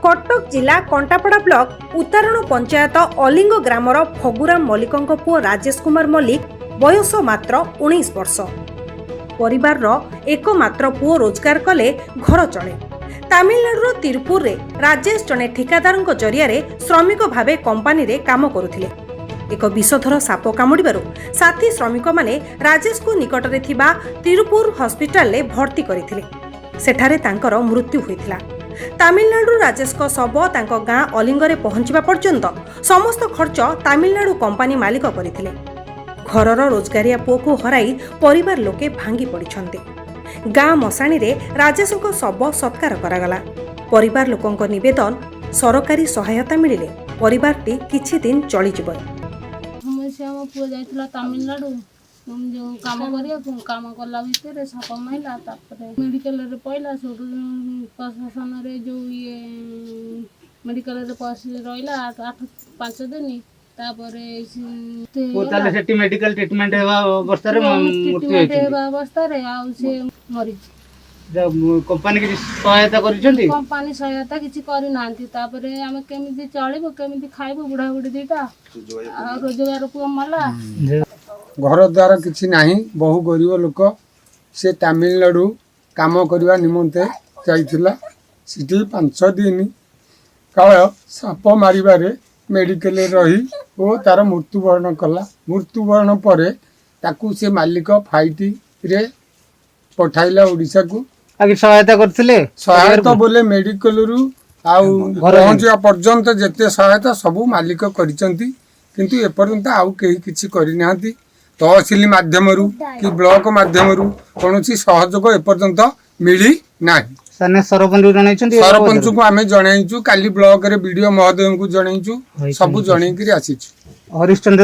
कटक जिला कंटापड़ा block उत्तारण panchayat अलिंग grammar फगुराम Mallik पुओ राजेश कुमार मल्लिक बयस मात्र 19 वर्ष। परिवार एकमात्र पुओ रोजगार कले घर चले। तमिलनाडु तिरुपुर रे राजेश जने ठिकादार जरिया श्रमिक भावे कंपानी रे काम करुथिले। एक विषधर साप कामुड़िबारु साथी श्रमिक माने राजेश को निकट रे थिबा तिरुपुर हॉस्पिटल ले भर्ती करिथिले। सेठारे तांकर मृत्यु होइथिला। तमिलनाडु राजेश को शव तांको गाँ अलिंगरे पहुंचवा पर्यंत समस्त खर्च तमिलनाडु कंपानी मालिक करथिले। घरर रोजगारिया पुओ को हराई परिवार लोके भांगी पड़िछन्ते। गाँ मसाणी रे राजेश को शव सत्कार करागला। परिवार लोकंक निवेदन सरकारी सहायता मिलिले परिवारटी किछि दिन चली जिवो। समस्या मो पुओ जाइतला तमिलनाडु जो काम कला भितर साप माइला मेडिकल रे पइला प्रशासन रे जो ये मेडिकल रे रहिला 8-5 दिन मेडिकल ट्रीटमेंट हेवा अवस्था रे मरी कंपनी की सहायता करिसेंती। कंपनी सहायता किछि करि नांती। तापरे हम केमिति चलिबो केमिति खाइबो बुढ़ा बुढ़ी दीटा रोजगार पुओ मला घर द्वार किसी नाही। बहु गरीब लोक से तमिलनाडु काम करने निमंते जाइथिला। सिटी 5 दिन काल साप मारिबारे मेडिकल रही ओ तार मृत्युवरण कला। मृत्युवरण पर ताकू से मालिक फाइटी रे पठाइला ओडिशा को। आगे सहायता करथिले। सहायता बोले मेडिकल रु आउ पहुंचवा पर्यंत जेते सहायता सब मालिक करिसंती, किंतु एपर्यंत आउ केही किछि करि नाहंती। तहसिल माध्यम कि ब्लॉक माध्यम कौन सहयोग एपर्यंत मिली ना। सरपंच को आम जनइचु काली ब्लॉक रे बीडीओ महोदय को जनइचु सब जनईकरी आसीचु। हरिश्चंद्र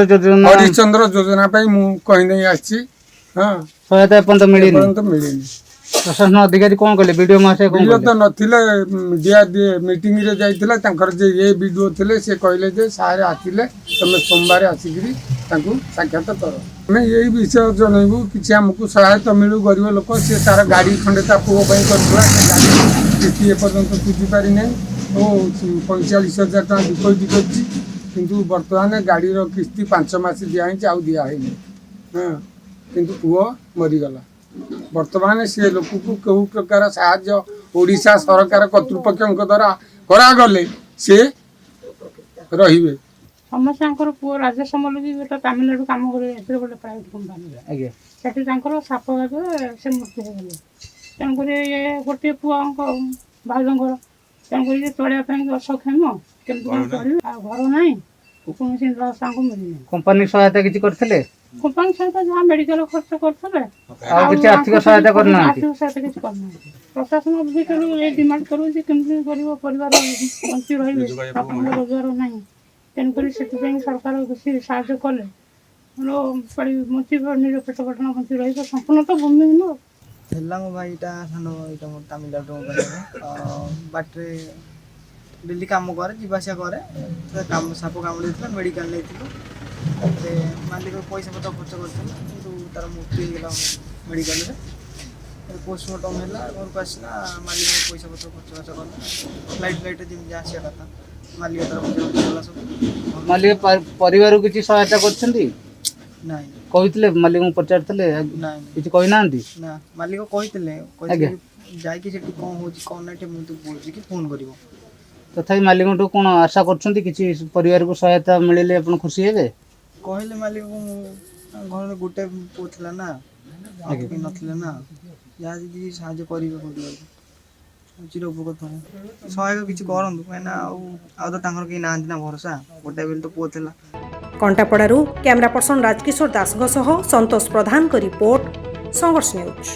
योजना मु कही नहीं आसी। हाँ सहायता एपर्यंत मिली। प्रशासन अधिकारी कौन कहले? वीडियो महाशय वीडियो तो नथिले। मीडिया मीटिंग रे जाइतिला तांकर जे ये वीडियो थिले से कहले जे सारे आथिले तमे सोमवार आसिकरी तांकु साक्षात कर। मैं यही विषय जनइबू किछि हमकु सहायता मिलू। गरीब लोक से तार गाड़ी खंडे ता पुओ पई करथला से गाड़ी किछि ए पर्यंत सुझी पारि नै। ओ 45,000 टका डिपोजिट करछि, किंतु वर्तमान गाड़ी रो किस्ती 5 मास दिया है आउ दिया है। हां किंतु पुओ मरि गला। वर्तमान से लोक को केहू प्रकार साहाय्य ओडिशा सरकार कर्तृपक्ष द्वारा करा गले से रहिबे। समस्या पुओ राजेश मल्लिक गोटे तमिलनाडु काम कर गोटे प्राइवेट कंपानी से साप भागे से मृत्यु हो गले। तेणुक ये गोटे पुओ भाउजर तेणुक चलिया असक्षम केमती घर ना कौन मिलना। कंपनी सहायता किसी करथिले? कंपनी सहायता जहाँ मेडिकल खर्च करते आर्थिक सहायता करना। आर्थिक सहायता किसी करना। प्रशासन अधिकारी ये डिमांड करूँ केमती कर परिवार बंची रही रोजगार ना। तेणुक से सरकार किसी साहाय्य कले बंची निज पेट पटना बंची रही संपूर्ण तो भूमिहीन मो भाईटा सान भाईटा मोर तमिलनाडु बाटे डेली काम करे जीवासिया करे। काम साप कामुड़ी मेडिकल नहीं मालिक पैसा पत्र खर्च कर तार मृत्यु होगा मेडिकल पोस्टमार्टम है घर को आसला। मालिक पैसा पत्र खर्च कर फ्लाइट जमी आसा कथा मालिक तार सब मालिक परिवार किसी सहायता करछंती ना। कहितले मालिक पचारतले किछि कहि नांती ना। मालिक कहितले जाइके सेठी कोन होची कोन नाटे मु तो बोलछि कि फोन करिवो। तथापि मालिक कौन आशा करछंती किछि परिवार को सहायता मिलिले अपन खुशी हेबे? कहले मालिक घर गोटे पो थिला ना आगे नथिला ना या जी साहाय्य करिवे परिवार चिर उपकृत हो सहायक किछि करंतु काना आ तो तांकर के नांती ना भरोसा गोटे बेल तो पो थिला। कंटापड़ारू कैमरा पर्सन राजकिशोर दास सह संतोष प्रधान को रिपोर्ट संघर्ष न्यूज।